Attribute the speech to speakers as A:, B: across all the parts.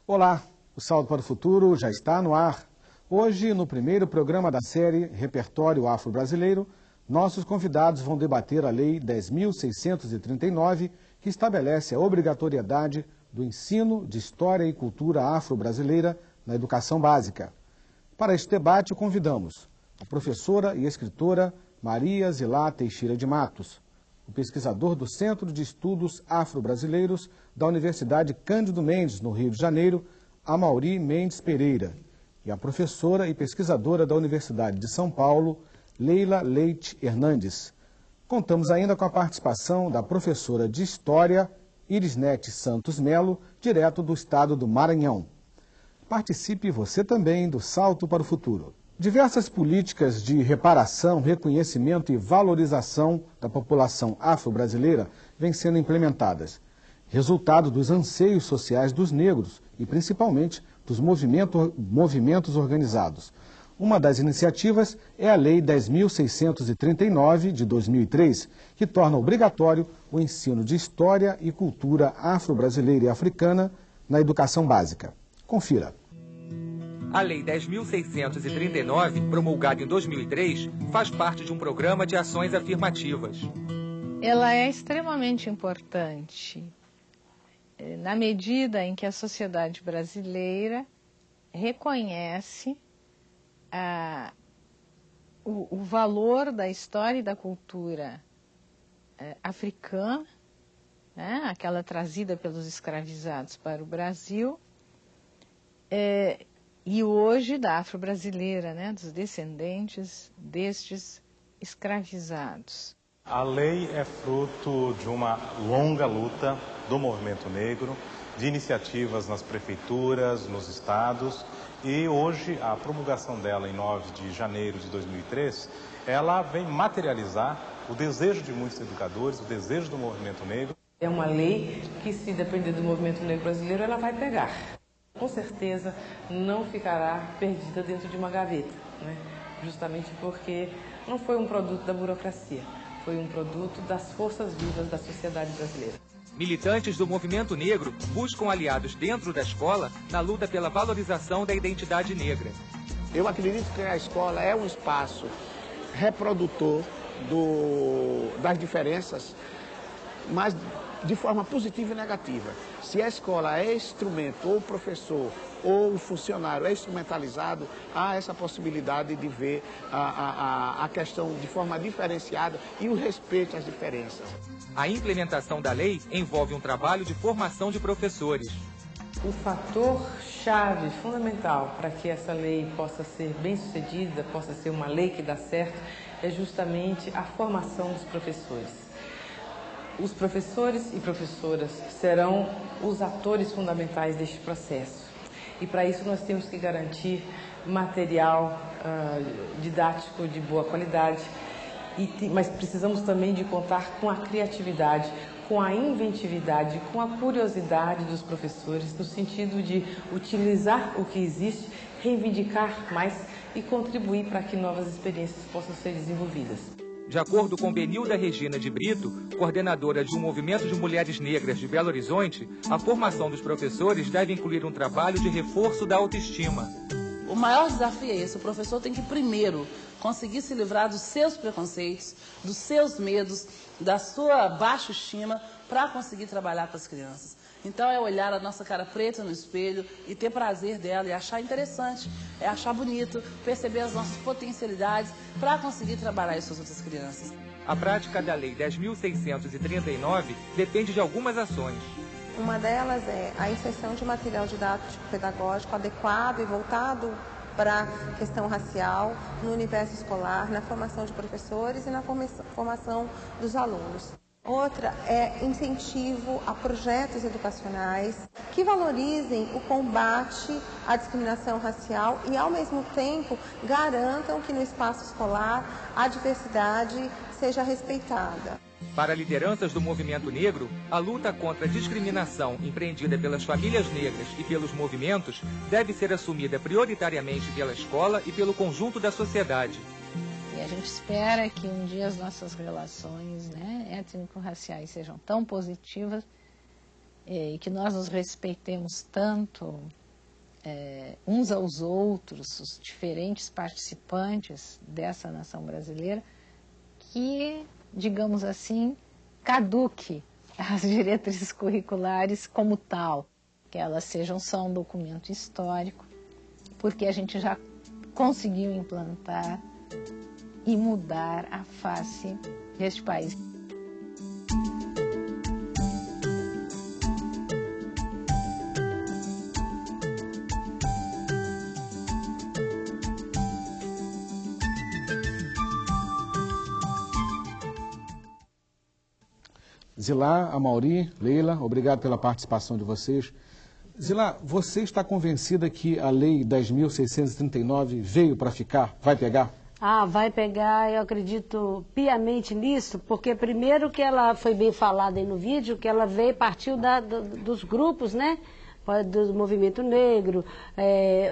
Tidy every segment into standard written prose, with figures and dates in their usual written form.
A: Olá, o Salto para o Futuro já está no ar. Hoje, no primeiro programa da série Repertório Afro-Brasileiro, nossos convidados vão debater a Lei 10.639, que estabelece a obrigatoriedade do ensino de História e Cultura Afro-Brasileira na educação básica. Para este debate, convidamos a professora e escritora Maria Zilá Teixeira de Matos, o pesquisador do Centro de Estudos Afro-Brasileiros da Universidade Cândido Mendes, no Rio de Janeiro, Amaury Mendes Pereira, e a professora e pesquisadora da Universidade de São Paulo, Leila Leite Hernandes. Contamos ainda com a participação da professora de História, Irisnete Santos Melo, direto do estado do Maranhão. Participe você também do Salto para o Futuro. Diversas políticas de reparação, reconhecimento e valorização da população afro-brasileira vêm sendo implementadas, resultado dos anseios sociais dos negros e principalmente dos movimentos organizados. Uma das iniciativas é a Lei 10.639 de 2003, que torna obrigatório o ensino de História e Cultura afro-brasileira e africana na educação básica. Confira.
B: A Lei 10.639, promulgada em 2003, faz parte de um programa de ações afirmativas.
C: Ela é extremamente importante na medida em que a sociedade brasileira reconhece o valor da história e da cultura africana, né, aquela trazida pelos escravizados para o Brasil, e hoje da afro-brasileira, né, dos descendentes destes escravizados.
D: A lei é fruto de uma longa luta do movimento negro, de iniciativas nas prefeituras, nos estados, e hoje a promulgação dela em 9 de janeiro de 2003, ela vem materializar o desejo de muitos educadores, o desejo do movimento negro.
E: É uma lei que, se depender do movimento negro brasileiro, ela vai pegar. Com certeza não ficará perdida dentro de uma gaveta, né? Justamente porque não foi um produto da burocracia, foi um produto das forças vivas da sociedade brasileira.
B: Militantes do movimento negro buscam aliados dentro da escola na luta pela valorização da identidade negra.
F: Eu acredito que a escola é um espaço reprodutor das diferenças, mas de forma positiva e negativa. Se a escola é instrumento, ou o professor, ou o funcionário é instrumentalizado, há essa possibilidade de ver a questão de forma diferenciada e o respeito às diferenças.
B: A implementação da lei envolve um trabalho de formação de professores.
E: O fator-chave fundamental para que essa lei possa ser bem-sucedida, possa ser uma lei que dá certo, é justamente a formação dos professores. Os professores e professoras serão os atores fundamentais deste processo. E para isso nós temos que garantir material didático de boa qualidade, mas precisamos também de contar com a criatividade, com a inventividade, com a curiosidade dos professores, no sentido de utilizar o que existe, reivindicar mais e contribuir para que novas experiências possam ser desenvolvidas.
B: De acordo com Benilda Regina de Brito, coordenadora de um movimento de mulheres negras de Belo Horizonte, a formação dos professores deve incluir um trabalho de reforço da autoestima.
G: O maior desafio é esse: o professor tem que primeiro conseguir se livrar dos seus preconceitos, dos seus medos, da sua baixa estima, para conseguir trabalhar com as crianças. Então é olhar a nossa cara preta no espelho e ter prazer dela e achar interessante, é achar bonito, perceber as nossas potencialidades para conseguir trabalhar isso com as outras crianças.
B: A prática da Lei 10.639 depende de algumas ações.
H: Uma delas é a inserção de material didático pedagógico adequado e voltado para a questão racial no universo escolar, na formação de professores e na formação dos alunos. Outra é incentivo a projetos educacionais que valorizem o combate à discriminação racial e, ao mesmo tempo, garantam que no espaço escolar a diversidade seja respeitada.
B: Para lideranças do movimento negro, a luta contra a discriminação empreendida pelas famílias negras e pelos movimentos deve ser assumida prioritariamente pela escola e pelo conjunto da sociedade.
C: E a gente espera que um dia as nossas relações, né, étnico-raciais sejam tão positivas e que nós nos respeitemos tanto uns aos outros, os diferentes participantes dessa nação brasileira, que, digamos assim, caduque as diretrizes curriculares como tal, que elas sejam só um documento histórico, porque a gente já conseguiu implantar e mudar a face deste país.
A: Zilá, Amauri, Leila, obrigado pela participação de vocês. Zilá, você está convencida que a Lei 10.639 veio para ficar? Vai pegar?
I: Vai pegar, eu acredito piamente nisso, porque primeiro que ela foi bem falada aí no vídeo, que ela partiu dos grupos, né? Do movimento negro,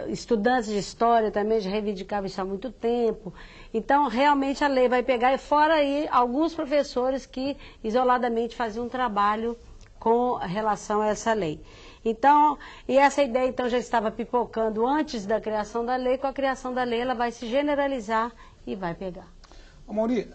I: estudantes de história também já reivindicavam isso há muito tempo. Então, realmente a lei vai pegar, e fora aí alguns professores que isoladamente faziam um trabalho com relação a essa lei. Então, e essa ideia então já estava pipocando antes da criação da lei. Com a criação da lei ela vai se generalizar e vai pegar.
A: Amauri,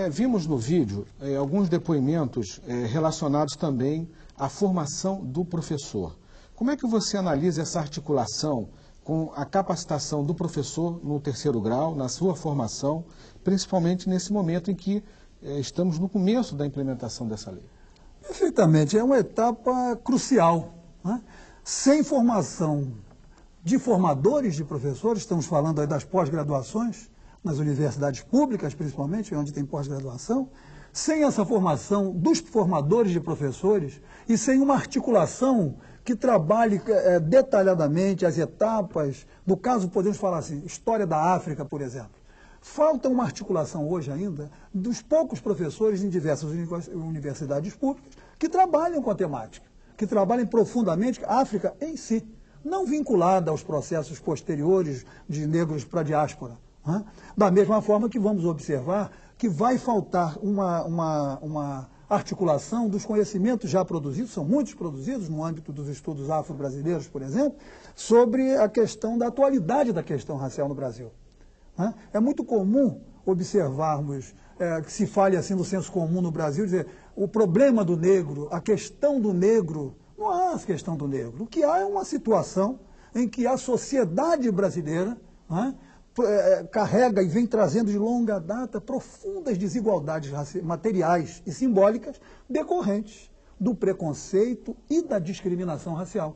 A: vimos no vídeo alguns depoimentos relacionados também à formação do professor. Como é que você analisa essa articulação com a capacitação do professor no terceiro grau, na sua formação, principalmente nesse momento em que estamos no começo da implementação dessa lei?
J: Perfeitamente, é uma etapa crucial, né? Sem formação de formadores de professores, estamos falando aí das pós-graduações, nas universidades públicas principalmente, onde tem pós-graduação, sem essa formação dos formadores de professores e sem uma articulação que trabalhe detalhadamente as etapas, no caso podemos falar assim, história da África, por exemplo. Falta uma articulação hoje ainda dos poucos professores em diversas universidades públicas que trabalham com a temática, que trabalhem profundamente a África em si, não vinculada aos processos posteriores de negros para a diáspora. Né? Da mesma forma que vamos observar que vai faltar uma articulação dos conhecimentos já produzidos, são muitos produzidos no âmbito dos estudos afro-brasileiros, por exemplo, sobre a questão da atualidade da questão racial no Brasil. É muito comum observarmos que se fale assim no senso comum no Brasil, dizer o problema do negro, a questão do negro, não há a questão do negro. O que há é uma situação em que a sociedade brasileira carrega e vem trazendo de longa data profundas desigualdades materiais e simbólicas decorrentes do preconceito e da discriminação racial.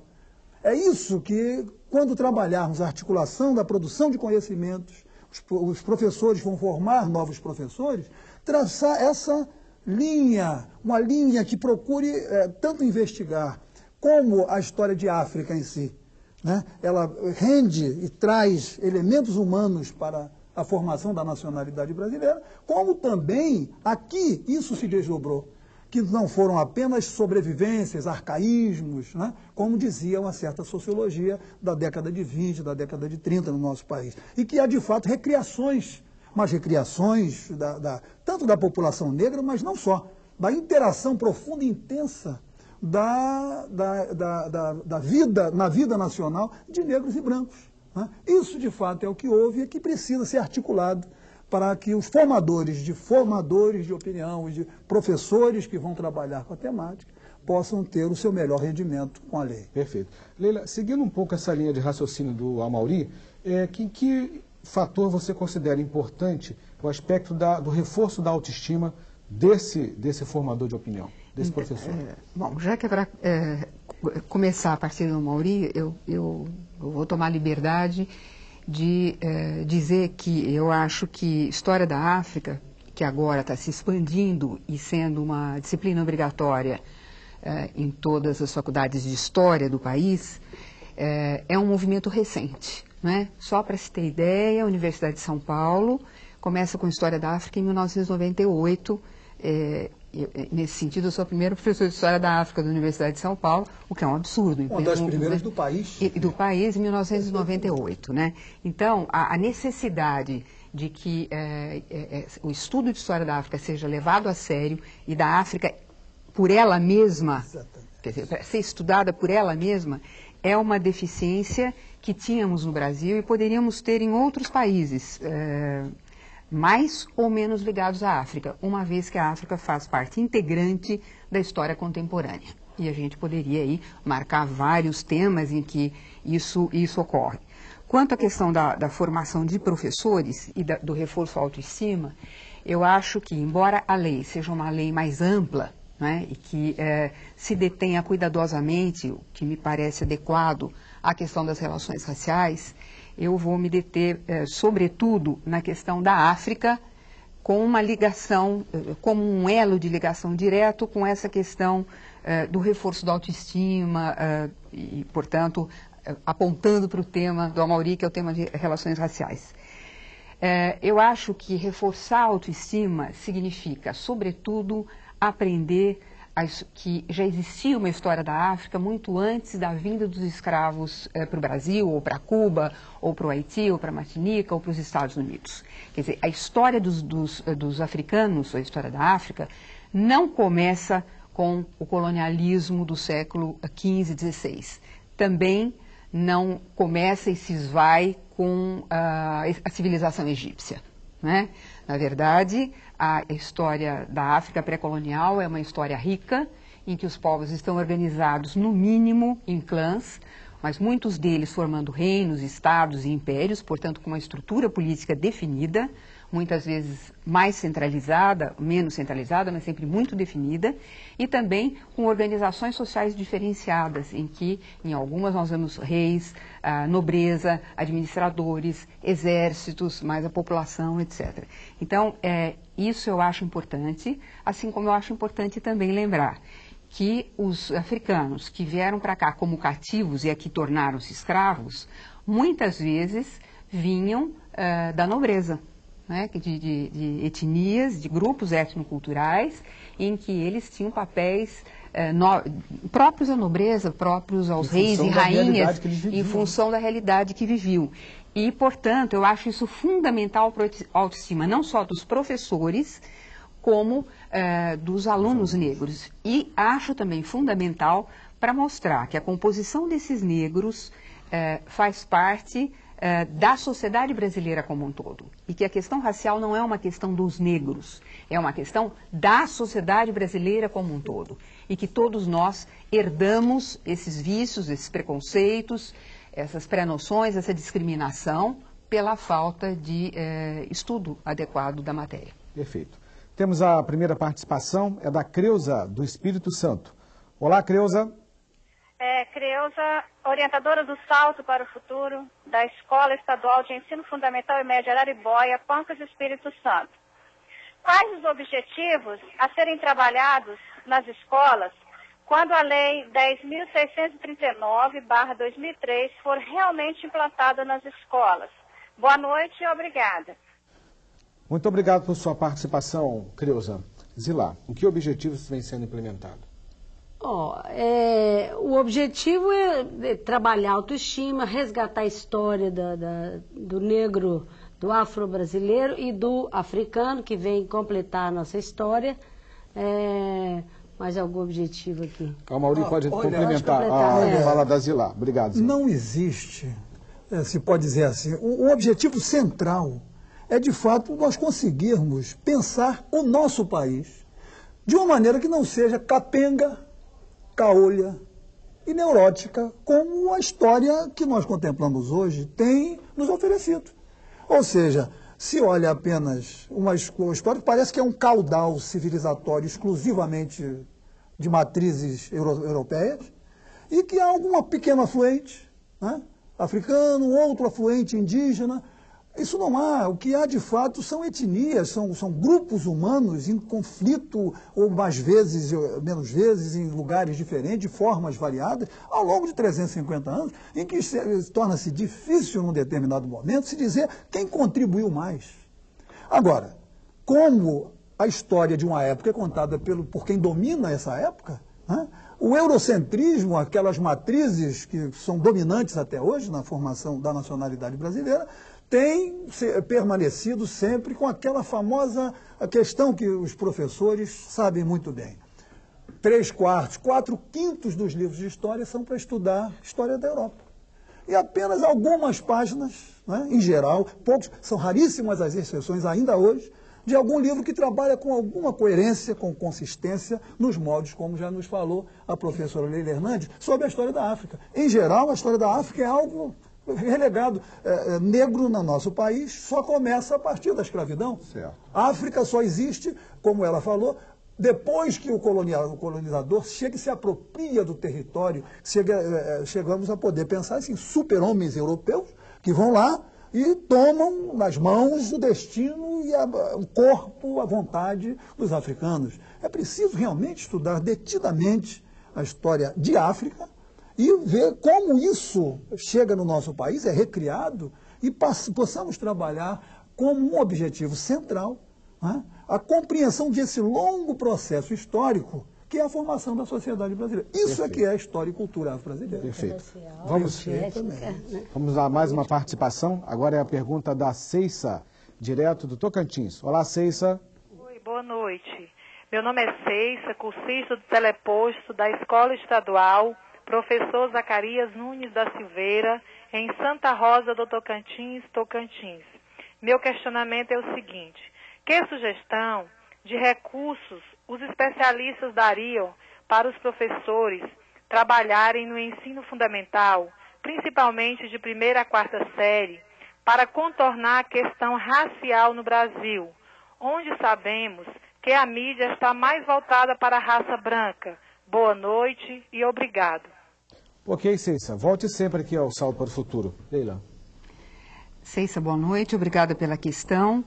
J: É isso que, quando trabalharmos a articulação da produção de conhecimentos, os professores vão formar novos professores, traçar essa linha, uma linha que procure tanto investigar como a história de África em si, né? Ela rende e traz elementos humanos para a formação da nacionalidade brasileira, como também aqui isso se desdobrou, que não foram apenas sobrevivências, arcaísmos, né? Como dizia uma certa sociologia da década de 20, da década de 30 no nosso país, e que há de fato recriações, mas recriações tanto da população negra, mas não só, da interação profunda e intensa na vida nacional de negros e brancos. Né? Isso, de fato, é o que houve e que precisa ser articulado para que os formadores de opinião, de professores que vão trabalhar com a temática, possam ter o seu melhor rendimento com a lei.
A: Perfeito. Leila, seguindo um pouco essa linha de raciocínio do Amauri, que fator você considera importante o aspecto do reforço da autoestima desse formador de opinião? Desse professor?
K: Bom, já que para começar a partir do Amauri, eu vou tomar a liberdade de dizer que eu acho que História da África, que agora está se expandindo e sendo uma disciplina obrigatória em todas as faculdades de História do país, é um movimento recente. Né? Só para se ter ideia, a Universidade de São Paulo começa com História da África em 1998, nesse sentido, eu sou a primeira professora de História da África da Universidade de São Paulo, o que é um absurdo.
J: Uma das primeiras do país.
K: Do país, em 1998. Né? Então, a necessidade de que o estudo de História da África seja levado a sério e da África, por ela mesma, quer dizer, para ser estudada por ela mesma, é uma deficiência que tínhamos no Brasil e poderíamos ter em outros países, mais ou menos ligados à África, uma vez que a África faz parte integrante da história contemporânea. E a gente poderia aí marcar vários temas em que isso ocorre. Quanto à questão da formação de professores e do reforço à autoestima, eu acho que, embora a lei seja uma lei mais ampla, né, e que se detenha cuidadosamente, o que me parece adequado à questão das relações raciais, eu vou me deter, sobretudo, na questão da África, com uma ligação, como um elo de ligação direto com essa questão do reforço da autoestima e, portanto, apontando para o tema do Amaury, que é o tema de relações raciais. Eu acho que reforçar a autoestima significa, sobretudo, aprender que já existia uma história da África muito antes da vinda dos escravos para o Brasil, ou para Cuba, ou para o Haiti, ou para a Martinica, ou para os Estados Unidos. Quer dizer, a história dos africanos, a história da África, não começa com o colonialismo do século XV e XVI. Também não começa e se esvai com a civilização egípcia, né? Na verdade, a história da África pré-colonial é uma história rica, em que os povos estão organizados, no mínimo, em clãs, mas muitos deles formando reinos, estados e impérios, portanto, com uma estrutura política definida, muitas vezes mais centralizada, menos centralizada, mas sempre muito definida, e também com organizações sociais diferenciadas, em que, em algumas, nós vemos reis, nobreza, administradores, exércitos, mais a população, etc. Então, isso eu acho importante, assim como eu acho importante também lembrar que os africanos que vieram para cá como cativos e aqui tornaram-se escravos, muitas vezes vinham da nobreza, né, de etnias, de grupos etnoculturais, em que eles tinham papéis próprios à nobreza, próprios aos reis e rainhas, em função da realidade que viviam. E, portanto, eu acho isso fundamental para a autoestima, não só dos professores, como dos alunos negros. E acho também fundamental para mostrar que a composição desses negros faz parte da sociedade brasileira como um todo. E que a questão racial não é uma questão dos negros, é uma questão da sociedade brasileira como um todo. E que todos nós herdamos esses vícios, esses preconceitos, essas pré-noções, essa discriminação pela falta de estudo adequado da matéria.
A: Perfeito. Temos a primeira participação, é da Creuza, do Espírito Santo. Olá, Creuza.
L: Creuza, orientadora do Salto para o Futuro, da Escola Estadual de Ensino Fundamental e Médio Araribóia, Pancas, Espírito Santo. Quais os objetivos a serem trabalhados nas escolas quando a Lei 10.639/2003 for realmente implantada nas escolas? Boa noite e obrigada.
A: Muito obrigado por sua participação, Creuza. Zilá, em que objetivos vem sendo implementado?
I: O objetivo é trabalhar a autoestima, resgatar a história do negro, do afro-brasileiro e do africano, que vem completar a nossa história. Mais algum objetivo aqui?
A: O Amaury pode complementar a fala da Zilá. Obrigado, Zilá.
J: Não existe, se pode dizer assim, o objetivo central é, de fato, nós conseguirmos pensar o nosso país de uma maneira que não seja capenga, caolha e neurótica, como a história que nós contemplamos hoje tem nos oferecido. Ou seja, se olha apenas uma história que parece que é um caudal civilizatório exclusivamente de matrizes europeias, e que há alguma pequena afluente, né, africano, outro afluente indígena. Isso não há. O que há de fato são etnias, são grupos humanos em conflito, ou mais vezes, menos vezes, em lugares diferentes, de formas variadas, ao longo de 350 anos, em que torna-se difícil, num determinado momento, se dizer quem contribuiu mais. Agora, como a história de uma época é contada por quem domina essa época, né, o eurocentrismo, aquelas matrizes que são dominantes até hoje na formação da nacionalidade brasileira, tem permanecido sempre com aquela famosa questão que os professores sabem muito bem. 3/4, 4/5 dos livros de história são para estudar história da Europa. E apenas algumas páginas, né, em geral, poucos, são raríssimas as exceções ainda hoje, de algum livro que trabalha com alguma coerência, com consistência, nos moldes, como já nos falou a professora Leila Hernandes, sobre a história da África. Em geral, a história da África é algo relegado. Negro no nosso país só começa a partir da escravidão.
A: Certo.
J: A África só existe, como ela falou, depois que o colonizador chega e se apropria do território. Chegamos a poder pensar assim, super-homens europeus que vão lá e tomam nas mãos o destino e o corpo, a vontade dos africanos. É preciso realmente estudar detidamente a história de África e ver como isso chega no nosso país, é recriado, e possamos trabalhar como um objetivo central, né, a compreensão desse longo processo histórico que é a formação da sociedade brasileira. Isso
A: Perfeito.
J: é que é a história e cultura afro-brasileira.
A: Perfeito. Vamos a mais uma participação. Agora é a pergunta da Ceissa, direto do Tocantins. Olá, Ceissa.
M: Oi, boa noite. Meu nome é Ceissa, cursista do teleposto da Escola Estadual Professor Zacarias Nunes da Silveira, em Santa Rosa do Tocantins, Tocantins. Meu questionamento é o seguinte: que sugestão de recursos os especialistas dariam para os professores trabalharem no ensino fundamental, principalmente de 1ª a 4ª série, para contornar a questão racial no Brasil, onde sabemos que a mídia está mais voltada para a raça branca? Boa noite e obrigado.
A: Ok, Ceissa. Volte sempre aqui ao Salto para o Futuro. Leila.
K: Ceissa, boa noite. Obrigada pela questão.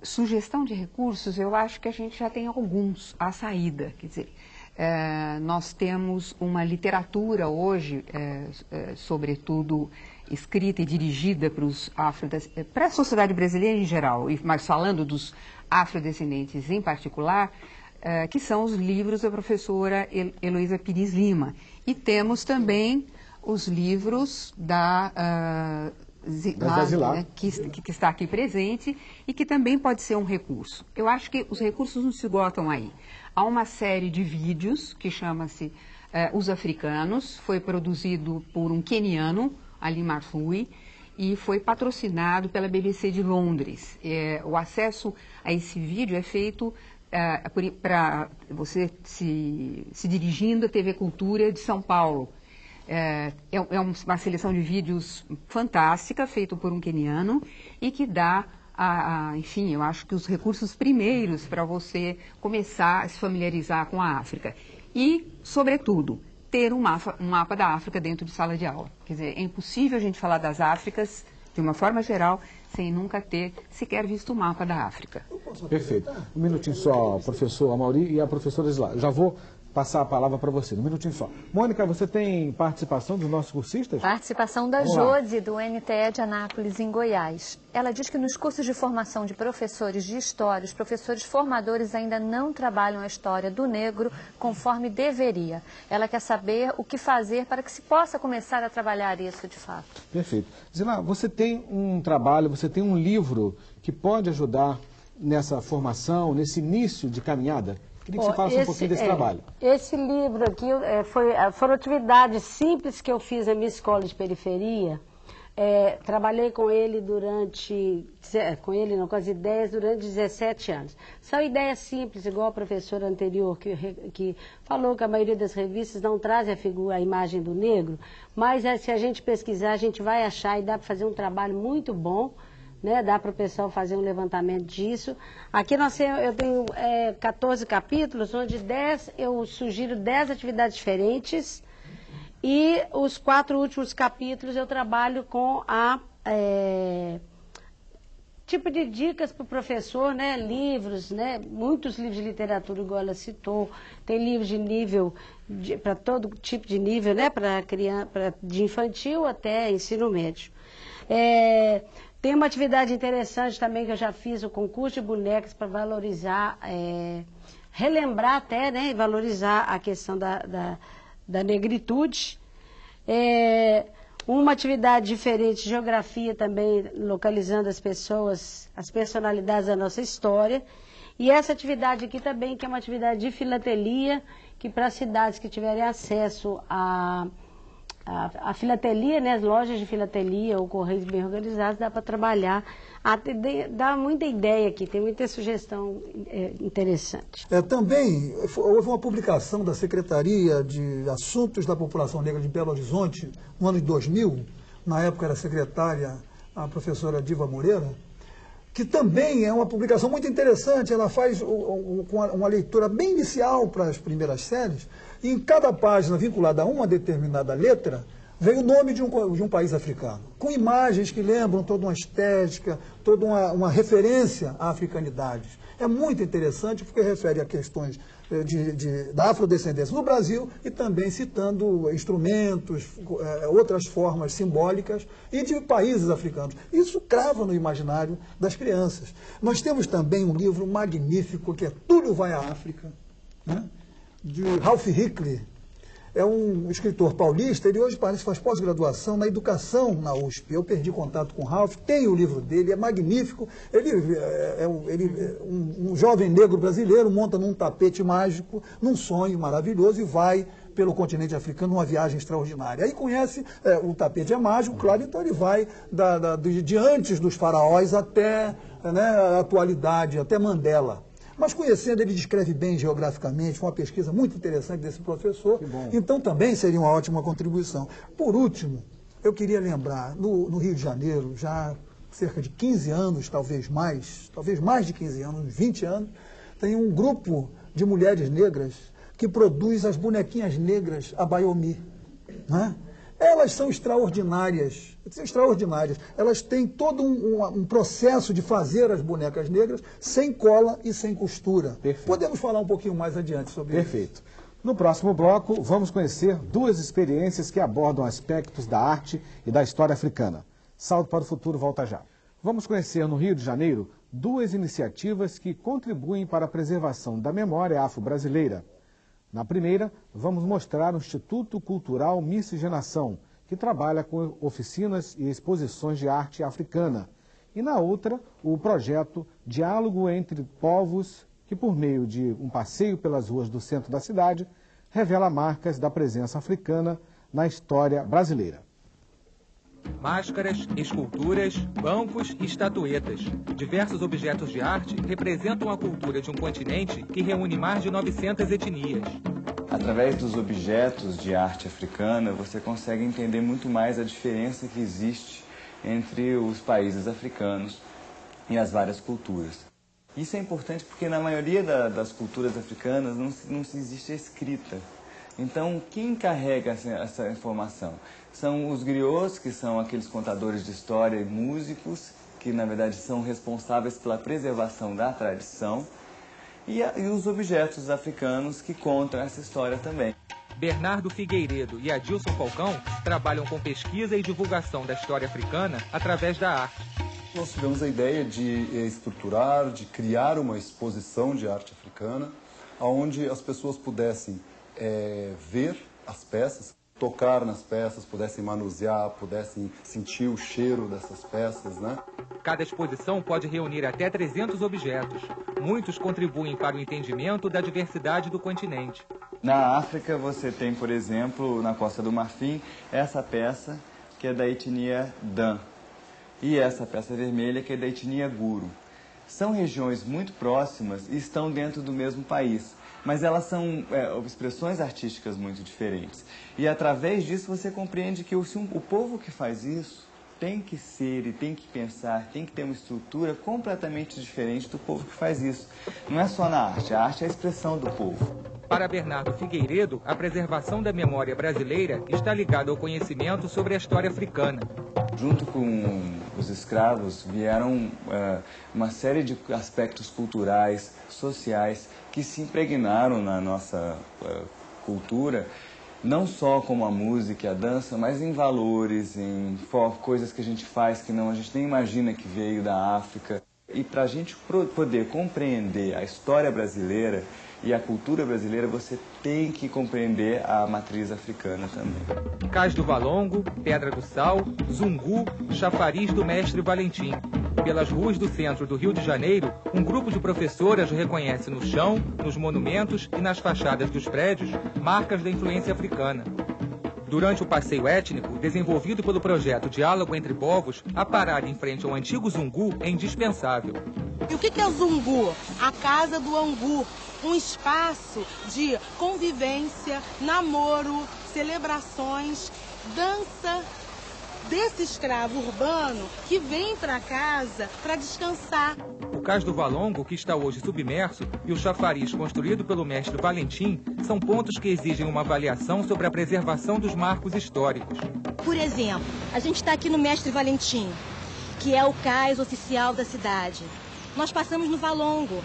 K: Sugestão de recursos, eu acho que a gente já tem alguns à saída. Quer dizer, nós temos uma literatura hoje, sobretudo escrita e dirigida para a sociedade brasileira em geral, mas falando dos afrodescendentes em particular, que são os livros da professora Heloísa Pires Lima. E temos também os livros da Zilar, né, que está aqui presente e que também pode ser um recurso. Eu acho que os recursos não se esgotam aí. Há uma série de vídeos que chama-se Os Africanos, foi produzido por um queniano, Ali Marfui, e foi patrocinado pela BBC de Londres. O acesso a esse vídeo é feito para você se dirigindo à TV Cultura de São Paulo. É uma seleção de vídeos fantástica, feito por um queniano, e que dá, enfim, eu acho que os recursos primeiros para você começar a se familiarizar com a África. E, sobretudo, ter um mapa da África dentro de sala de aula. Quer dizer, é impossível a gente falar das Áfricas, de uma forma geral, sem nunca ter sequer visto o mapa da África.
A: Perfeito. Um minutinho só, professor Amaury e a professora Isla. Já vou passar a palavra para você, um minutinho só. Mônica, você tem participação dos nossos cursistas?
N: Participação da Jode, do NTE de Anápolis, em Goiás. Ela diz que nos cursos de formação de professores de história, os professores formadores ainda não trabalham a história do negro conforme deveria. Ela quer saber o que fazer para que se possa começar a trabalhar isso de fato.
A: Perfeito. Zila, você tem um trabalho, você tem um livro que pode ajudar nessa formação, nesse início de caminhada? Queria que você falasse um pouquinho desse trabalho.
I: Esse livro aqui foram atividades simples que eu fiz na minha escola de periferia. Trabalhei com ele com as ideias durante 17 anos. São ideias simples, igual a professora anterior que falou que a maioria das revistas não traz a imagem do negro, mas se a gente pesquisar, a gente vai achar e dá para fazer um trabalho muito bom. Né, dá para o pessoal fazer um levantamento disso. Aqui eu tenho 14 capítulos, onde eu sugiro 10 atividades diferentes. E os 4 últimos capítulos eu trabalho com tipo de dicas para o professor, né, livros, né, muitos livros de literatura, igual ela citou. Tem livros de nível, para todo tipo de nível, né, para criança, de infantil até ensino médio. Tem uma atividade interessante também que eu já fiz, o concurso de bonecas para valorizar, relembrar até, né, e valorizar a questão da negritude. Uma atividade diferente, geografia também, localizando as pessoas, as personalidades da nossa história. E essa atividade aqui também, que é uma atividade de filatelia, que para as cidades que tiverem acesso a filatelia, né, as lojas de filatelia ou correios bem organizados, dá para trabalhar. Dá muita ideia aqui, tem muita sugestão interessante.
J: Também houve uma publicação da Secretaria de Assuntos da População Negra de Belo Horizonte, no ano de 2000, na época era secretária a professora Diva Moreira, que também é uma publicação muito interessante. Ela faz uma leitura bem inicial para as primeiras séries, e em cada página vinculada a uma determinada letra, vem o nome de um país africano, com imagens que lembram toda uma estética, toda uma referência à africanidade. É muito interessante porque refere a questões da afrodescendência no Brasil e também citando instrumentos, outras formas simbólicas e de países africanos. Isso crava no imaginário das crianças. Nós temos também um livro magnífico que é Túlio Vai à África, né? De Ralph Hickley. É um escritor paulista, ele hoje parece que faz pós-graduação na educação na USP. Eu perdi contato com o Ralph, tem o livro dele, é magnífico. Um jovem negro brasileiro monta num tapete mágico, num sonho maravilhoso e vai pelo continente africano numa viagem extraordinária. Aí conhece, o tapete é mágico, claro, então ele vai de antes dos faraós até, né, a atualidade, até Mandela. Mas conhecendo, ele descreve bem geograficamente, foi uma pesquisa muito interessante desse professor, então também seria uma ótima contribuição. Por último, eu queria lembrar, no Rio de Janeiro, já há cerca de 15 anos, talvez mais de 15 anos, 20 anos, tem um grupo de mulheres negras que produz as bonequinhas negras Abayomi, né? Elas são extraordinárias. Elas têm todo um processo de fazer as bonecas negras sem cola e sem costura.
A: Perfeito.
J: Podemos falar um pouquinho mais adiante sobre isso.
A: Perfeito. No próximo bloco, vamos conhecer duas experiências que abordam aspectos da arte e da história africana. Salto para o Futuro volta já. Vamos conhecer no Rio de Janeiro duas iniciativas que contribuem para a preservação da memória afro-brasileira. Na primeira, vamos mostrar o Instituto Cultural Miscigenação, que trabalha com oficinas e exposições de arte africana. E na outra, o projeto Diálogo entre Povos, que por meio de um passeio pelas ruas do centro da cidade, revela marcas da presença africana na história brasileira.
B: Máscaras, esculturas, bancos e estatuetas. Diversos objetos de arte representam a cultura de um continente que reúne mais de 900 etnias.
O: Através dos objetos de arte africana, você consegue entender muito mais a diferença que existe entre os países africanos e as várias culturas. Isso é importante porque na maioria das culturas africanas não existe escrita. Então, quem carrega essa informação? São os griots, que são aqueles contadores de história e músicos, que na verdade são responsáveis pela preservação da tradição, e os objetos africanos que contam essa história também.
B: Bernardo Figueiredo e Adilson Falcão trabalham com pesquisa e divulgação da história africana através da arte.
P: Nós tivemos a ideia de estruturar, de criar uma exposição de arte africana, onde as pessoas pudessem ver as peças, tocar nas peças, pudessem manusear, pudessem sentir o cheiro dessas peças, né?
B: Cada exposição pode reunir até 300 objetos. Muitos contribuem para o entendimento da diversidade do continente.
O: Na África você tem, por exemplo, na Costa do Marfim, essa peça que é da etnia Dan e essa peça vermelha que é da etnia Guru. São regiões muito próximas e estão dentro do mesmo país, mas elas são expressões artísticas muito diferentes. E através disso você compreende que o povo que faz isso tem que ser e tem que pensar, tem que ter uma estrutura completamente diferente do povo que faz isso. Não é só na arte, a arte é a expressão do povo.
B: Para Bernardo Figueiredo, a preservação da memória brasileira está ligada ao conhecimento sobre a história africana.
O: Junto com os escravos vieram uma série de aspectos culturais, sociais, que se impregnaram na nossa cultura, não só como a música e a dança, mas em valores, em coisas que a gente faz que a gente nem imagina que veio da África. E para a gente poder compreender a história brasileira e a cultura brasileira, você tem que compreender a matriz africana também.
B: Cais do Valongo, Pedra do Sal, Zungu, Chafariz do Mestre Valentim. pelas ruas do centro do Rio de Janeiro, um grupo de professoras reconhece no chão, nos monumentos e nas fachadas dos prédios marcas da influência africana. Durante o passeio étnico, desenvolvido pelo projeto Diálogo Entre Povos, a parada em frente ao antigo Zungu é indispensável.
Q: E o que é o Zungu? A casa do Angu, um espaço de convivência, namoro, celebrações, dança desse escravo urbano que vem para casa para descansar.
B: O Cais do Valongo, que está hoje submerso, e o chafariz construído pelo mestre Valentim são pontos que exigem uma avaliação sobre a preservação dos marcos históricos.
R: Por exemplo, a gente está aqui no Mestre Valentim, que é o cais oficial da cidade. Nós passamos no Valongo,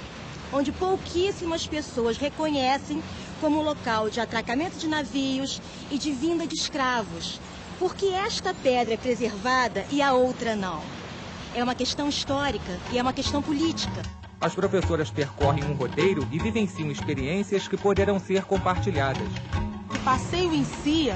R: onde pouquíssimas pessoas reconhecem como local de atracamento de navios e de vinda de escravos. Por que esta pedra é preservada e a outra não? É uma questão histórica e é uma questão política.
B: As professoras percorrem um roteiro e vivenciam experiências que poderão ser compartilhadas.
Q: O passeio em si,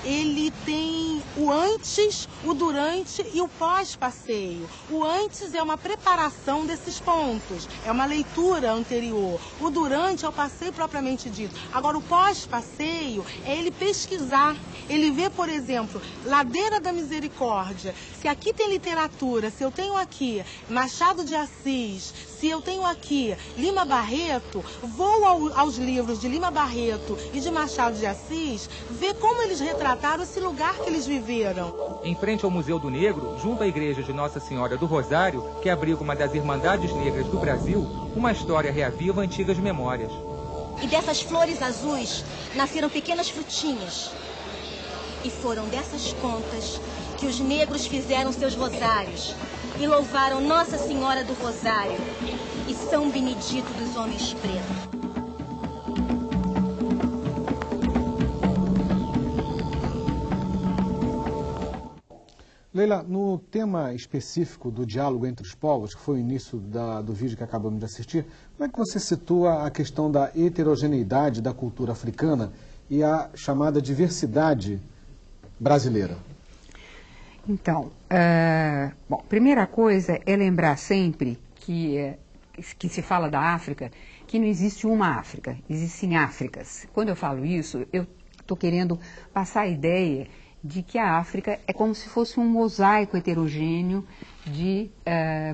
Q: ele tem o antes, o durante e o pós-passeio. O antes é uma preparação desses pontos, é uma leitura anterior. O durante é o passeio propriamente dito. Agora, o pós-passeio é ele pesquisar. Ele vê, por exemplo, Ladeira da Misericórdia. Se aqui tem literatura, se eu tenho aqui Machado de Assis, se eu tenho aqui Lima Barreto, vou aos livros de Lima Barreto e de Machado de Assis, ver como eles retrataram esse lugar que eles viveram.
B: Em frente ao Museu do Negro, junto à Igreja de Nossa Senhora do Rosário, que abriga uma das Irmandades Negras do Brasil, uma história reaviva antigas memórias.
R: E dessas flores azuis nasceram pequenas frutinhas. E foram dessas contas que os negros fizeram seus rosários e louvaram Nossa Senhora do Rosário e São Benedito dos Homens Pretos.
A: Leila, no tema específico do diálogo entre os povos, que foi o início do vídeo que acabamos de assistir, como é que você situa a questão da heterogeneidade da cultura africana e a chamada diversidade brasileira?
K: Então, primeira coisa é lembrar sempre que se fala da África, que não existe uma África, existem Áfricas. Quando eu falo isso, eu estou querendo passar a ideia de que a África é como se fosse um mosaico heterogêneo de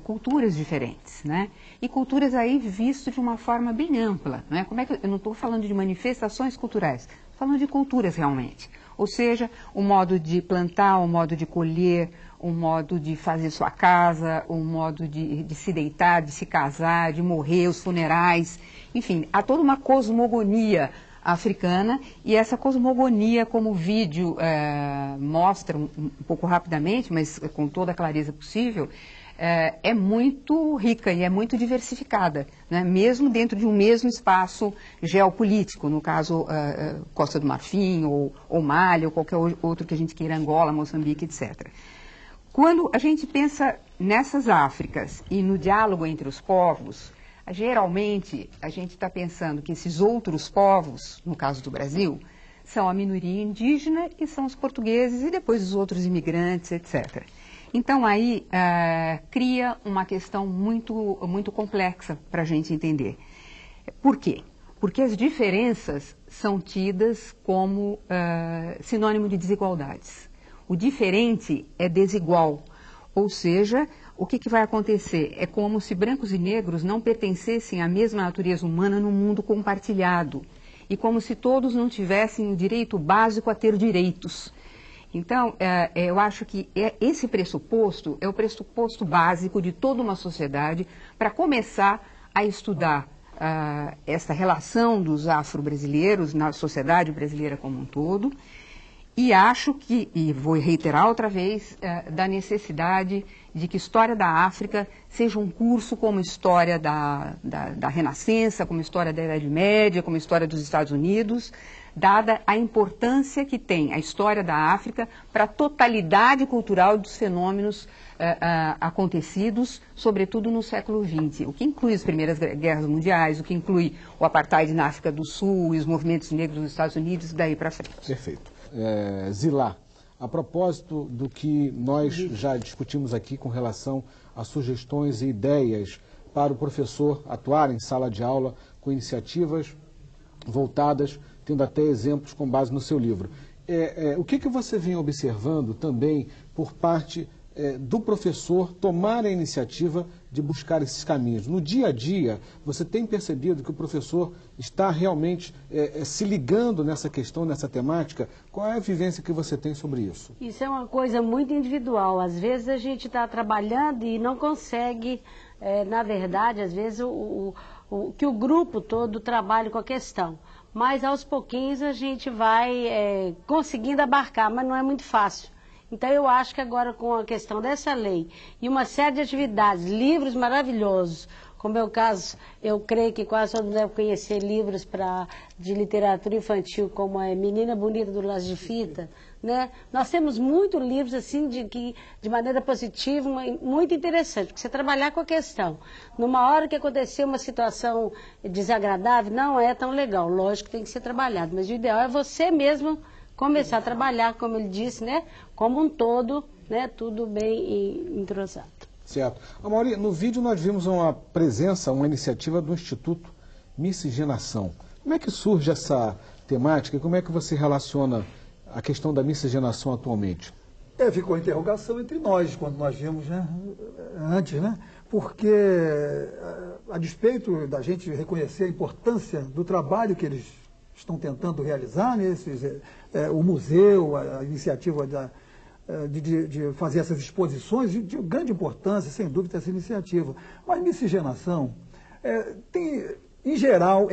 K: culturas diferentes, né? E culturas aí visto de uma forma bem ampla, né? Eu não estou falando de manifestações culturais, estou falando de culturas realmente. Ou seja, o modo de plantar, o modo de colher, o modo de fazer sua casa, o modo de se deitar, de se casar, de morrer, os funerais, enfim, há toda uma cosmogonia africana, e essa cosmogonia, como o vídeo mostra um pouco rapidamente, mas com toda a clareza possível, é muito rica e é muito diversificada, né? Mesmo dentro de um mesmo espaço geopolítico, no caso Costa do Marfim, ou Mali, ou qualquer outro que a gente queira, Angola, Moçambique, etc. Quando a gente pensa nessas Áfricas e no diálogo entre os povos, geralmente a gente está pensando que esses outros povos, no caso do Brasil, são a minoria indígena e são os portugueses e depois os outros imigrantes, etc. Então aí cria uma questão muito complexa para a gente entender. Por quê? Porque as diferenças são tidas como sinônimo de desigualdades. O diferente é desigual, ou seja, o que vai acontecer? É como se brancos e negros não pertencessem à mesma natureza humana num mundo compartilhado, e como se todos não tivessem o direito básico a ter direitos. Então, eu acho que esse pressuposto é o pressuposto básico de toda uma sociedade para começar a estudar essa relação dos afro-brasileiros na sociedade brasileira como um todo. E acho que, e vou reiterar outra vez, da necessidade de que História da África seja um curso como História da Renascença, como História da Idade Média, como História dos Estados Unidos, dada a importância que tem a História da África para a totalidade cultural dos fenômenos acontecidos, sobretudo no século XX, o que inclui as primeiras guerras mundiais, o que inclui o apartheid na África do Sul e os movimentos negros nos Estados Unidos, daí para frente.
A: Perfeito. Zilá, a propósito do que nós já discutimos aqui com relação a sugestões e ideias para o professor atuar em sala de aula com iniciativas voltadas, tendo até exemplos com base no seu livro. O que você vem observando também por parte do professor tomar a iniciativa de buscar esses caminhos? No dia a dia, você tem percebido que o professor está realmente se ligando nessa questão, nessa temática? Qual é a vivência que você tem sobre isso?
I: Isso é uma coisa muito individual. Às vezes a gente está trabalhando e não consegue, na verdade, às vezes que o grupo todo trabalhe com a questão. Mas aos pouquinhos a gente vai conseguindo abarcar, mas não é muito fácil. Então eu acho que agora com a questão dessa lei e uma série de atividades, livros maravilhosos, como é o caso, eu creio que quase todos devem conhecer livros de literatura infantil, como a Menina Bonita do Laço de Fita, né? Nós temos muitos livros assim de maneira positiva, muito interessante, porque você trabalhar com a questão. Numa hora que aconteceu uma situação desagradável, não é tão legal, lógico que tem que ser trabalhado, mas o ideal é você mesmo começar a trabalhar, como ele disse, né, como um todo, né, tudo bem entrosado.
A: Certo. Amaury, no vídeo nós vimos uma iniciativa do Instituto Miscigenação. Como é que surge essa temática e como é que você relaciona a questão da miscigenação atualmente?
J: Ficou a interrogação entre nós, quando nós vimos, né, antes, né, porque a despeito da gente reconhecer a importância do trabalho que eles estão tentando realizar, né, o museu, a iniciativa de fazer essas exposições, de grande importância, sem dúvida, essa iniciativa. Mas miscigenação tem, em geral,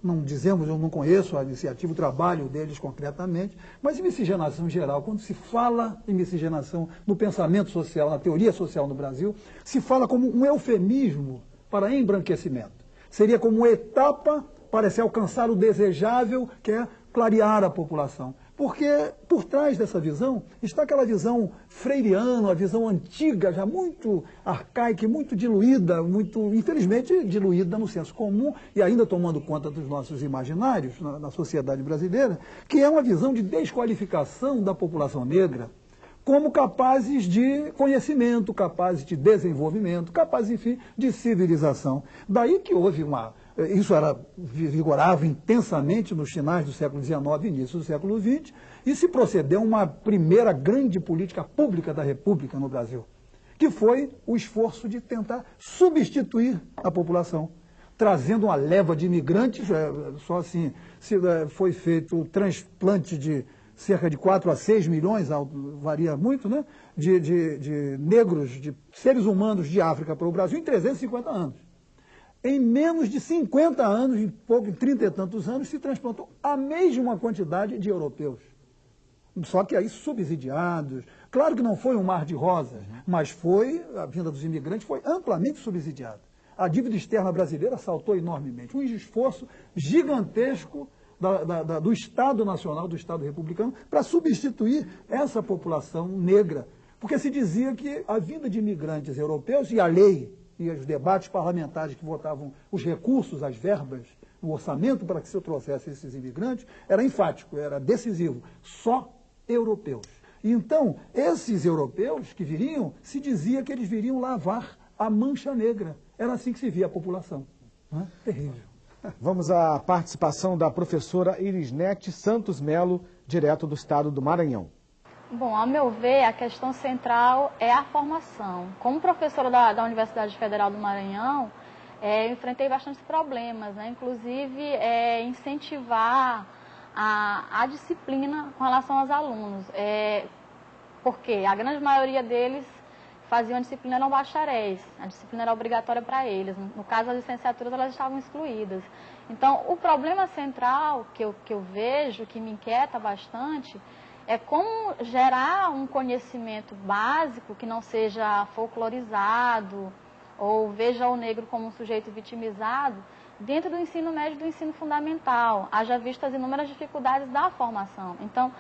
J: não dizemos, eu não conheço a iniciativa, o trabalho deles concretamente, mas em miscigenação em geral, quando se fala em miscigenação no pensamento social, na teoria social no Brasil, se fala como um eufemismo para embranquecimento. Seria como uma etapa para se alcançar o desejável, que é clarear a população. Porque por trás dessa visão está aquela visão freiriana, a visão antiga, já muito arcaica, muito diluída, infelizmente diluída no senso comum e ainda tomando conta dos nossos imaginários na sociedade brasileira, que é uma visão de desqualificação da população negra como capazes de conhecimento, capazes de desenvolvimento, capazes, enfim, de civilização. Daí que houve isso vigorava intensamente nos finais do século XIX e início do século XX, e se procedeu a uma primeira grande política pública da República no Brasil, que foi o esforço de tentar substituir a população, trazendo uma leva de imigrantes, só assim, foi feito o transplante de cerca de 4 a 6 milhões, varia muito, né, de negros, de seres humanos de África para o Brasil em 350 anos. Em menos de 50 anos, em 30 e tantos anos, se transplantou a mesma quantidade de europeus. Só que aí subsidiados. Claro que não foi um mar de rosas, mas a vinda dos imigrantes foi amplamente subsidiada. A dívida externa brasileira saltou enormemente. Um esforço gigantesco do Estado Nacional, do Estado Republicano, para substituir essa população negra. Porque se dizia que a vinda de imigrantes europeus e a lei e os debates parlamentares que votavam os recursos, as verbas, o orçamento para que se trouxesse esses imigrantes, era enfático, era decisivo. Só europeus. Então, esses europeus que viriam, se dizia que eles viriam lavar a mancha negra. Era assim que se via a população. Não é? Terrível.
A: Vamos à participação da professora Irisnete Santos Melo, direto do estado do Maranhão.
S: Bom, ao meu ver, a questão central é a formação. Como professora da Universidade Federal do Maranhão, eu enfrentei bastantes problemas, né? Inclusive incentivar a disciplina com relação aos alunos, porque a grande maioria deles faziam a disciplina não bacharéis, a disciplina era obrigatória para eles. No caso, as licenciaturas elas estavam excluídas. Então, o problema central que eu vejo, que me inquieta bastante, é como gerar um conhecimento básico que não seja folclorizado ou veja o negro como um sujeito vitimizado dentro do ensino médio e do ensino fundamental, haja visto as inúmeras dificuldades da formação. Então,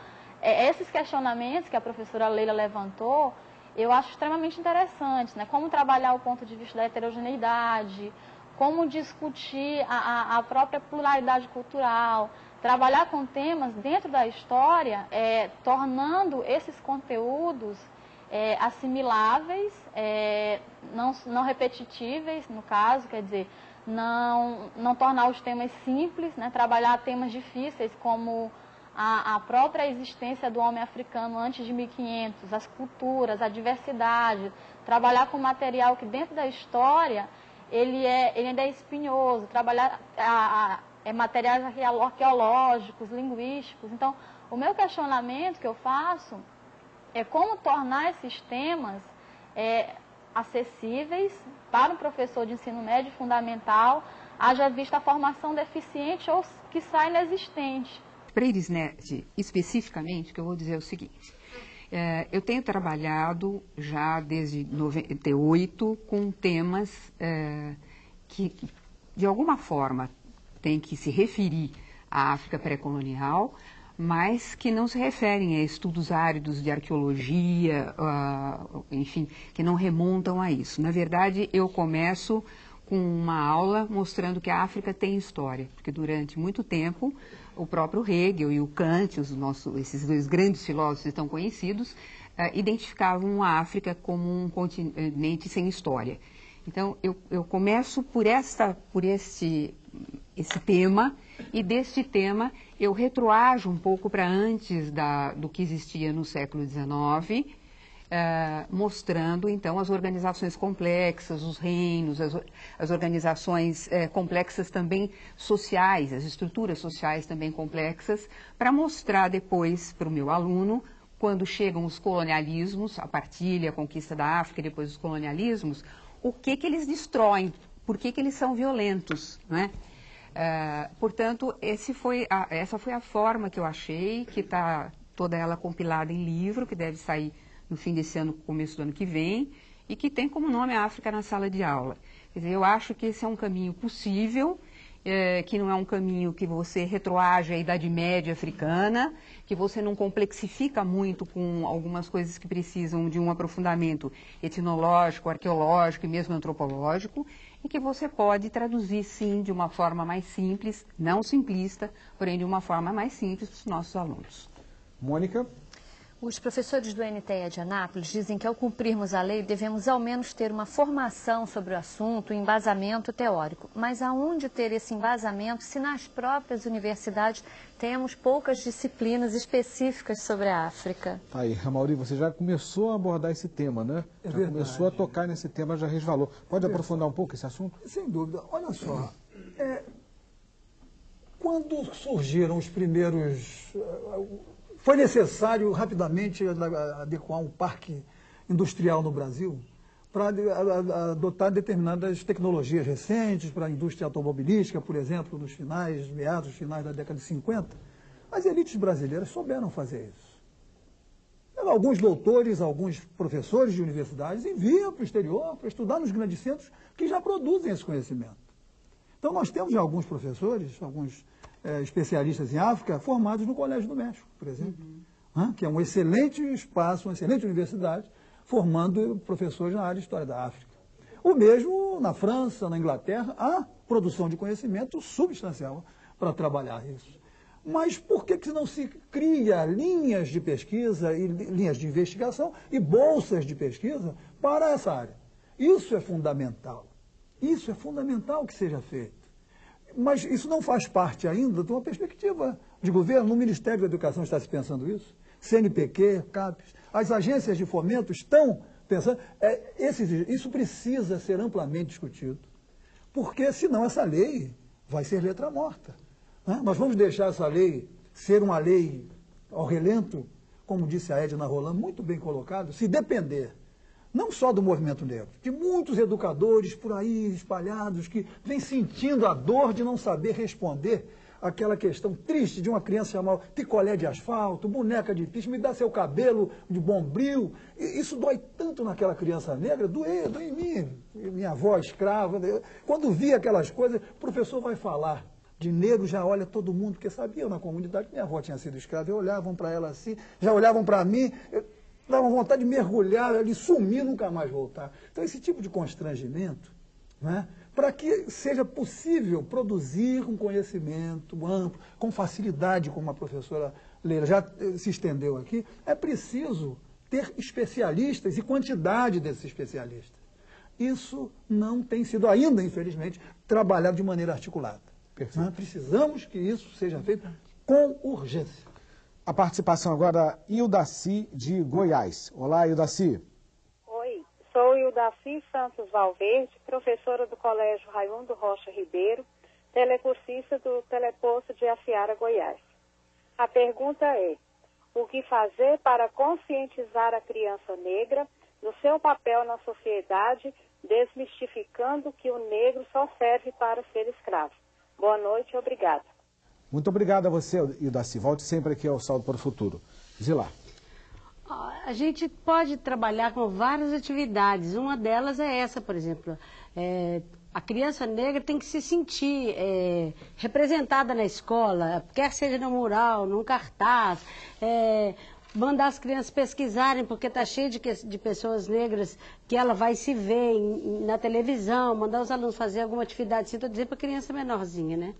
S: esses questionamentos que a professora Leila levantou, eu acho extremamente interessantes, né? Como trabalhar o ponto de vista da heterogeneidade, como discutir a própria pluralidade cultural, trabalhar com temas dentro da história, tornando esses conteúdos assimiláveis, não repetitíveis, no caso, quer dizer, não tornar os temas simples, né? Trabalhar temas difíceis como a própria existência do homem africano antes de 1500, as culturas, a diversidade, trabalhar com material que dentro da história ele ainda é espinhoso, trabalhar materiais arqueológicos, linguísticos. Então, o meu questionamento que eu faço é como tornar esses temas acessíveis para um professor de ensino médio fundamental, haja vista a formação deficiente ou que sai inexistente.
K: Para Erisnet, especificamente, o que eu vou dizer é o seguinte: eu tenho trabalhado já desde 98 com temas que, de alguma forma, têm que se referir à África pré-colonial, mas que não se referem a estudos áridos de arqueologia, enfim, que não remontam a isso. Na verdade, eu começo com uma aula mostrando que a África tem história, porque durante muito tempo o próprio Hegel e o Kant, esses dois grandes filósofos tão conhecidos, identificavam a África como um continente sem história. Então, eu começo por esse tema, e deste tema eu retroajo um pouco para antes do que existia no século XIX, mostrando, então, as organizações complexas, os reinos, as organizações complexas também sociais, as estruturas sociais também complexas, para mostrar depois para o meu aluno, quando chegam os colonialismos, a partilha, a conquista da África e depois os colonialismos, o que eles destroem, por que eles são violentos, não é? Portanto, essa foi a forma que eu achei, que está toda ela compilada em livro, que deve sair no fim desse ano, começo do ano que vem, e que tem como nome a África na sala de aula. Quer dizer, eu acho que esse é um caminho possível, que não é um caminho que você retroage à Idade Média africana, que você não complexifica muito com algumas coisas que precisam de um aprofundamento etnológico, arqueológico e mesmo antropológico, e que você pode traduzir, sim, de uma forma mais simples, não simplista, porém de uma forma mais simples para os nossos alunos.
A: Mônica?
N: Os professores do NTE de Anápolis dizem que, ao cumprirmos a lei, devemos ao menos ter uma formação sobre o assunto, um embasamento teórico. Mas aonde ter esse embasamento se nas próprias universidades temos poucas disciplinas específicas sobre a África?
A: Tá aí, Amauri, você já começou a abordar esse tema, né? Já começou a tocar nesse tema, já resvalou. Pode aprofundar um pouco esse assunto?
J: Sem dúvida. Olha só, quando surgiram os primeiros... Foi necessário rapidamente adequar um parque industrial no Brasil para adotar determinadas tecnologias recentes para a indústria automobilística, por exemplo, nos meados finais da década de 50. As elites brasileiras souberam fazer isso. Alguns doutores, alguns professores de universidades enviam para o exterior para estudar nos grandes centros que já produzem esse conhecimento. Então nós temos alguns professores, alguns especialistas em África, formados no Colégio do México, por exemplo, que é um excelente espaço, uma excelente universidade, formando professores na área de História da África. O mesmo na França, na Inglaterra, há produção de conhecimento substancial para trabalhar isso. Mas por que não se cria linhas de pesquisa, e linhas de investigação e bolsas de pesquisa para essa área? Isso é fundamental. Isso é fundamental que seja feito. Mas isso não faz parte ainda de uma perspectiva de governo. No Ministério da Educação está se pensando isso. CNPq, CAPES, as agências de fomento estão pensando. Isso precisa ser amplamente discutido, porque senão essa lei vai ser letra morta. Né? Nós vamos deixar essa lei ser uma lei ao relento, como disse a Edna Roland, muito bem colocado, se depender não só do movimento negro, de muitos educadores por aí espalhados que vêm sentindo a dor de não saber responder àquela questão triste de uma criança chamar picolé de asfalto, boneca de piche, me dá seu cabelo de bombril. Isso dói tanto naquela criança negra, doeu em mim, minha avó escrava. Quando via aquelas coisas, o professor vai falar de negro, já olha todo mundo, porque sabia na comunidade que minha avó tinha sido escrava, e olhavam para ela assim, já olhavam para mim... Dava vontade de mergulhar ali, sumir, nunca mais voltar. Então, esse tipo de constrangimento, né, para que seja possível produzir um conhecimento amplo, com facilidade, como a professora Leila já se estendeu aqui, é preciso ter especialistas e quantidade desses especialistas. Isso não tem sido ainda, infelizmente, trabalhado de maneira articulada. Nós precisamos que isso seja feito com urgência.
A: A participação agora da Ildaci de Goiás. Olá, Ildaci.
T: Oi, sou Ildaci Santos Valverde, professora do Colégio Raimundo Rocha Ribeiro, telecursista do Teleposto de Afiara, Goiás. A pergunta é: o que fazer para conscientizar a criança negra do seu papel na sociedade, desmistificando que o negro só serve para ser escravo? Boa noite e obrigada.
A: Muito obrigado a você, Ildaci. Volte sempre aqui ao Salto para o Futuro. Zilá.
I: A gente pode trabalhar com várias atividades. Uma delas é essa, por exemplo. A criança negra tem que se sentir representada na escola, quer seja no mural, num cartaz, mandar as crianças pesquisarem, porque está cheio de pessoas negras que ela vai se ver na televisão, mandar os alunos fazer alguma atividade, assim, estou dizendo para criança menorzinha, né?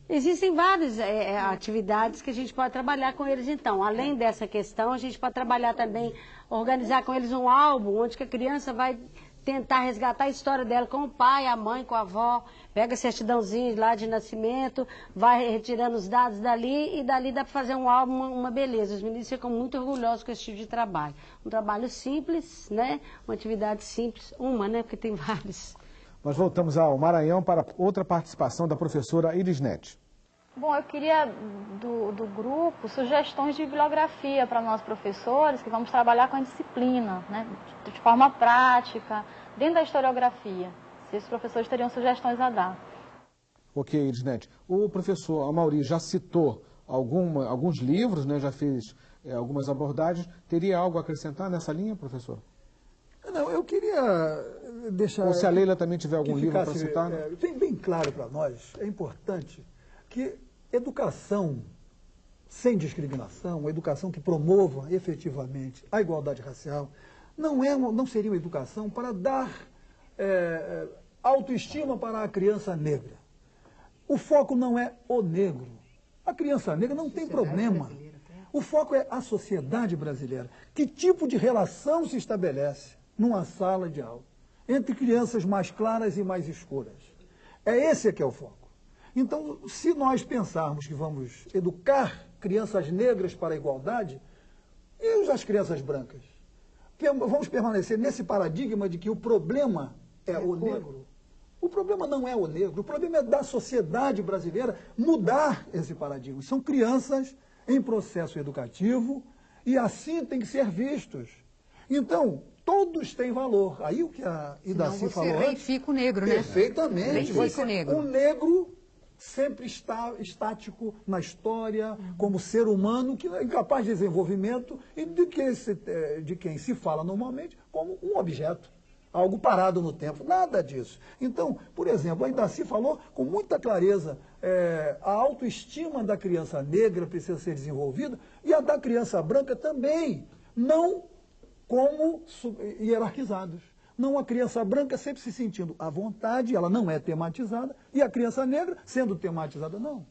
I: Existem várias atividades que a gente pode trabalhar com eles, então. Além dessa questão, a gente pode trabalhar também, organizar com eles um álbum, onde que a criança vai tentar resgatar a história dela com o pai, a mãe, com a avó, pega a certidãozinha lá de nascimento, vai retirando os dados dali, e dali dá para fazer um álbum, uma beleza. Os meninos ficam muito orgulhosos com esse tipo de trabalho. Um trabalho simples, né? Uma atividade simples, né? Porque tem vários.
A: Nós voltamos ao Maranhão para outra participação da professora Irisnete.
S: Bom, eu queria do grupo sugestões de bibliografia para nós professores, que vamos trabalhar com a disciplina, né, de forma prática, dentro da historiografia. Se esses professores teriam sugestões a dar.
A: Ok, Irisnete. O professor Amaury já citou alguns livros, né, já fez algumas abordagens. Teria algo a acrescentar nessa linha, professor?
J: Não, eu queria deixar...
A: Ou se a Leila também tiver algum livro para citar.
J: Bem claro para nós, é importante que educação sem discriminação, educação que promova efetivamente a igualdade racial, não seria uma educação para dar autoestima para a criança negra. O foco não é o negro. A criança negra não tem problema. O foco é a sociedade brasileira. Que tipo de relação se estabelece numa sala de aula entre crianças mais claras e mais escuras? Esse que é o foco. Então, se nós pensarmos que vamos educar crianças negras para a igualdade, e as crianças brancas? Vamos permanecer nesse paradigma de que o problema é o negro? O problema não é o negro, o problema é da sociedade brasileira mudar esse paradigma. São crianças em processo educativo e assim têm que ser vistos. Então, todos têm valor. Aí o que a Idaci falou antes...
K: reifica o negro, né?
J: Perfeitamente.
K: Reifica o negro.
J: O negro sempre está estático na história, como ser humano, que é incapaz de desenvolvimento, e de quem se fala normalmente como um objeto, algo parado no tempo. Nada disso. Então, por exemplo, a Idaci falou com muita clareza, a autoestima da criança negra precisa ser desenvolvida, e a da criança branca também, não como hierarquizados. Não, a criança branca sempre se sentindo à vontade, ela não é tematizada, e a criança negra sendo tematizada, não.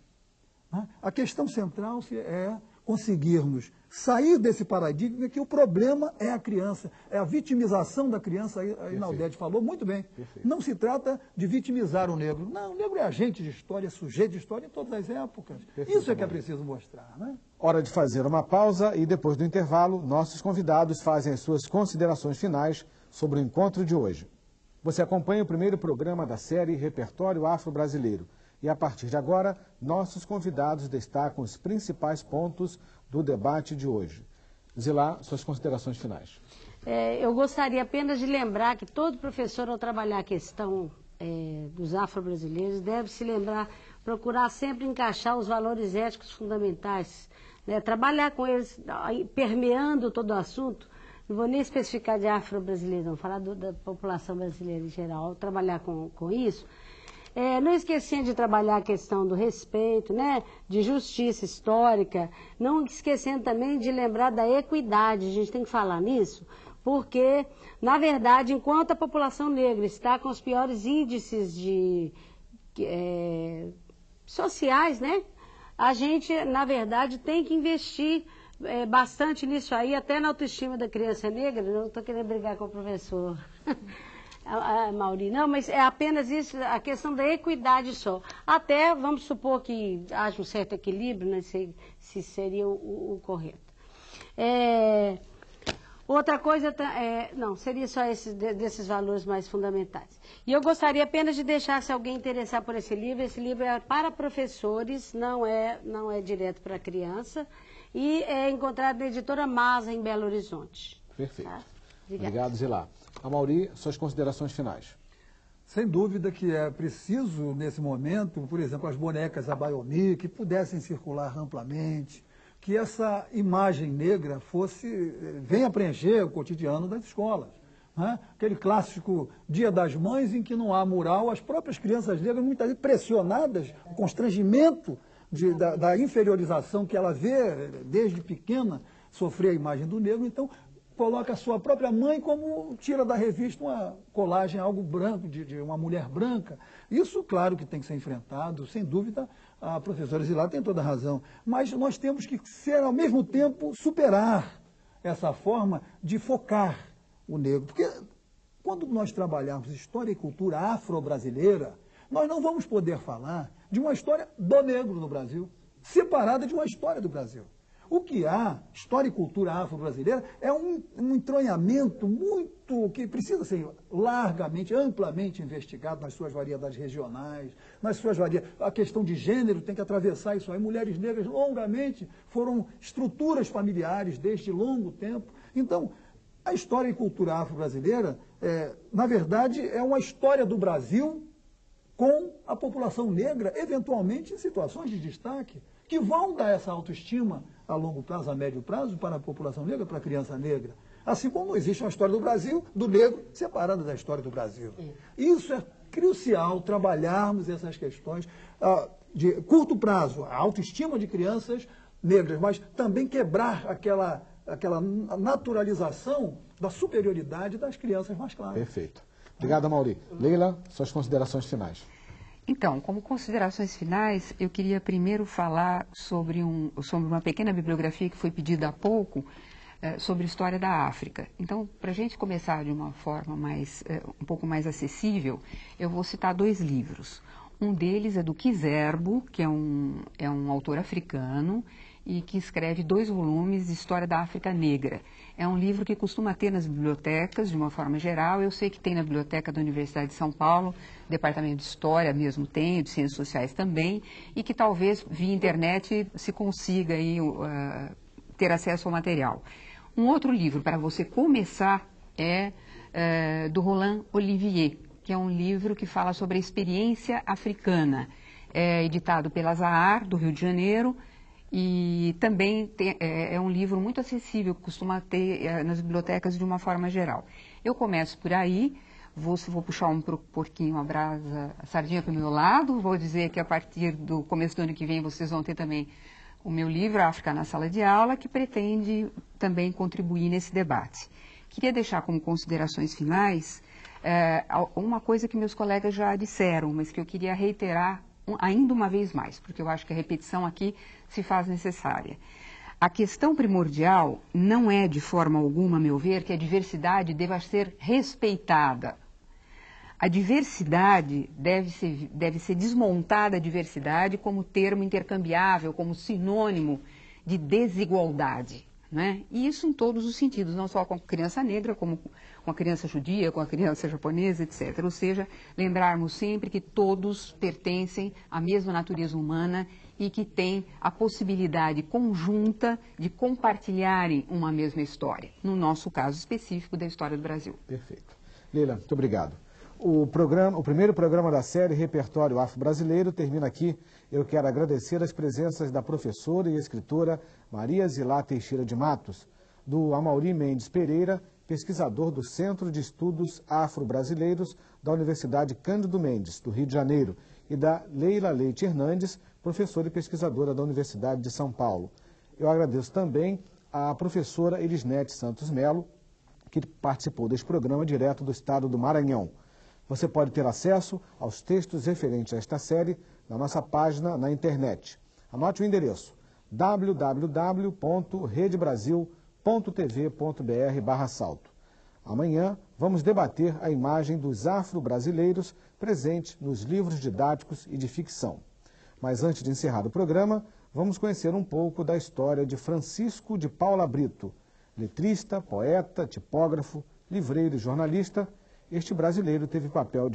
J: A questão central é conseguirmos sair desse paradigma que o problema é a criança, é a vitimização da criança, a Inaldete falou muito bem. Perfeito. Não se trata de vitimizar o negro. Não, o negro é agente de história, sujeito de história em todas as épocas. Perfeito. Isso é que é preciso mostrar, né?
A: Hora de fazer uma pausa e depois do intervalo, nossos convidados fazem as suas considerações finais sobre o encontro de hoje. Você acompanha o primeiro programa da série Repertório Afro-Brasileiro. E a partir de agora, nossos convidados destacam os principais pontos do debate de hoje. Zilá, suas considerações finais.
I: Eu gostaria apenas de lembrar que todo professor, ao trabalhar a questão dos afro-brasileiros, deve se lembrar, procurar sempre encaixar os valores éticos fundamentais, né? Trabalhar com eles, permeando todo o assunto. Não vou nem especificar de afro-brasileiro, não, falar da população brasileira em geral, trabalhar com isso. Não esquecendo de trabalhar a questão do respeito, né, de justiça histórica, não esquecendo também de lembrar da equidade, a gente tem que falar nisso, porque, na verdade, enquanto a população negra está com os piores índices sociais, né? A gente, na verdade, tem que investir bastante nisso aí, até na autoestima da criança negra. Não estou querendo brigar com o professor Mauri, não, mas é apenas isso, a questão da equidade só. Até, vamos supor que haja um certo equilíbrio, né, se seria o correto. Outra coisa, não, seria só desses valores mais fundamentais. E eu gostaria apenas de deixar, se alguém interessar por esse livro é para professores, não é direto para criança, e é encontrado na editora Masa, em Belo Horizonte.
A: Perfeito.
I: Tá?
A: Obrigado, Zilá. Amaury, suas considerações finais.
J: Sem dúvida que é preciso, nesse momento, por exemplo, as bonecas Abayomi, que pudessem circular amplamente, que essa imagem negra venha preencher o cotidiano das escolas. Né? Aquele clássico Dia das Mães em que não há mural, as próprias crianças negras muitas vezes pressionadas, o constrangimento da inferiorização que ela vê desde pequena, sofrer a imagem do negro, então coloca a sua própria mãe como tira da revista uma colagem, algo branco, de uma mulher branca. Isso, claro, que tem que ser enfrentado, sem dúvida, a professora Zilá tem toda a razão. Mas nós temos que ser, ao mesmo tempo, superar essa forma de focar o negro. Porque quando nós trabalharmos história e cultura afro-brasileira, nós não vamos poder falar de uma história do negro no Brasil, separada de uma história do Brasil. O que há, história e cultura afro-brasileira, é um entronhamento que precisa ser largamente, amplamente investigado nas suas variedades regionais, nas suas a questão de gênero tem que atravessar isso aí. Mulheres negras longamente foram estruturas familiares desde longo tempo. Então, a história e cultura afro-brasileira, na verdade, é uma história do Brasil com a população negra, eventualmente em situações de destaque, que vão dar essa autoestima a longo prazo, a médio prazo, para a população negra, para a criança negra. Assim como existe uma história do Brasil, do negro, separada da história do Brasil. Isso é crucial, trabalharmos essas questões de curto prazo, a autoestima de crianças negras, mas também quebrar aquela naturalização da superioridade das crianças mais claras.
A: Perfeito. Obrigado, Amaury. Leila, suas considerações finais.
K: Então, como considerações finais, eu queria primeiro falar sobre uma pequena bibliografia que foi pedida há pouco, sobre a história da África. Então, para a gente começar de uma forma um pouco mais acessível, eu vou citar 2 livros. Um deles é do Kizerbo, que é um autor africano, e que escreve 2 volumes de História da África Negra. É um livro que costuma ter nas bibliotecas, de uma forma geral. Eu sei que tem na Biblioteca da Universidade de São Paulo, Departamento de História mesmo tem, de Ciências Sociais também, e que talvez via internet se consiga aí, ter acesso ao material. Um outro livro para você começar é do Roland Olivier, que é um livro que fala sobre a experiência africana. É editado pela Zahar, do Rio de Janeiro, e também é um livro muito acessível, que costuma ter nas bibliotecas de uma forma geral. Eu começo por aí, vou puxar um pouquinho a sardinha para o meu lado, vou dizer que a partir do começo do ano que vem vocês vão ter também o meu livro, África na Sala de Aula, que pretende também contribuir nesse debate. Queria deixar como considerações finais uma coisa que meus colegas já disseram, mas que eu queria reiterar ainda uma vez mais, porque eu acho que a repetição aqui se faz necessária. A questão primordial não é, de forma alguma, a meu ver, que a diversidade deva ser respeitada. A diversidade deve ser desmontada, a diversidade, como termo intercambiável, como sinônimo de desigualdade. Né? E isso em todos os sentidos, não só com a criança negra, como com a criança judia, com a criança japonesa, etc. Ou seja, lembrarmos sempre que todos pertencem à mesma natureza humana e que têm a possibilidade conjunta de compartilharem uma mesma história. No nosso caso específico, da história do Brasil.
A: Perfeito. Leila, muito obrigado. O primeiro programa da série Repertório Afro-Brasileiro termina aqui. Eu quero agradecer as presenças da professora e escritora Maria Zilá Teixeira de Matos, do Amaury Mendes Pereira, pesquisador do Centro de Estudos Afro-Brasileiros da Universidade Cândido Mendes, do Rio de Janeiro, e da Leila Leite Hernandes, professora e pesquisadora da Universidade de São Paulo. Eu agradeço também à professora Elisnete Santos Melo, que participou deste programa direto do estado do Maranhão. Você pode ter acesso aos textos referentes a esta série na nossa página na internet. Anote o endereço: www.redebrasil.tv.br/salto. Amanhã vamos debater a imagem dos afro-brasileiros presente nos livros didáticos e de ficção. Mas antes de encerrar o programa, vamos conhecer um pouco da história de Francisco de Paula Brito, letrista, poeta, tipógrafo, livreiro e jornalista. Este brasileiro teve papel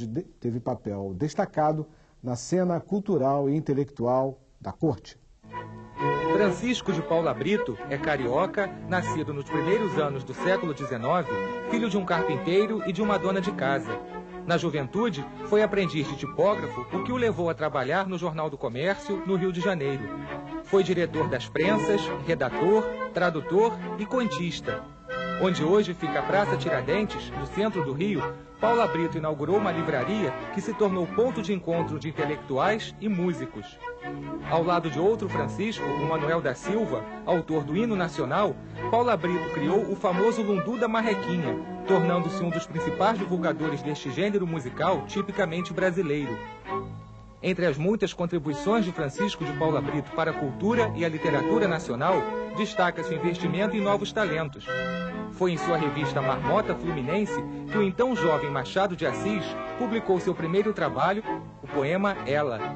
A: destacado na cena cultural e intelectual da corte.
B: Francisco de Paula Brito é carioca, nascido nos primeiros anos do século XIX, filho de um carpinteiro e de uma dona de casa. Na juventude, foi aprendiz de tipógrafo, o que o levou a trabalhar no Jornal do Comércio, no Rio de Janeiro. Foi diretor das prensas, redator, tradutor e contista. Onde hoje fica a Praça Tiradentes, no centro do Rio, Paula Brito inaugurou uma livraria que se tornou ponto de encontro de intelectuais e músicos. Ao lado de outro Francisco, o Manuel da Silva, autor do hino nacional, Paula Brito criou o famoso Lundu da Marrequinha, tornando-se um dos principais divulgadores deste gênero musical tipicamente brasileiro. Entre as muitas contribuições de Francisco de Paula Brito para a cultura e a literatura nacional, destaca-se o investimento em novos talentos. Foi em sua revista Marmota Fluminense que o então jovem Machado de Assis publicou seu primeiro trabalho, o poema Ela.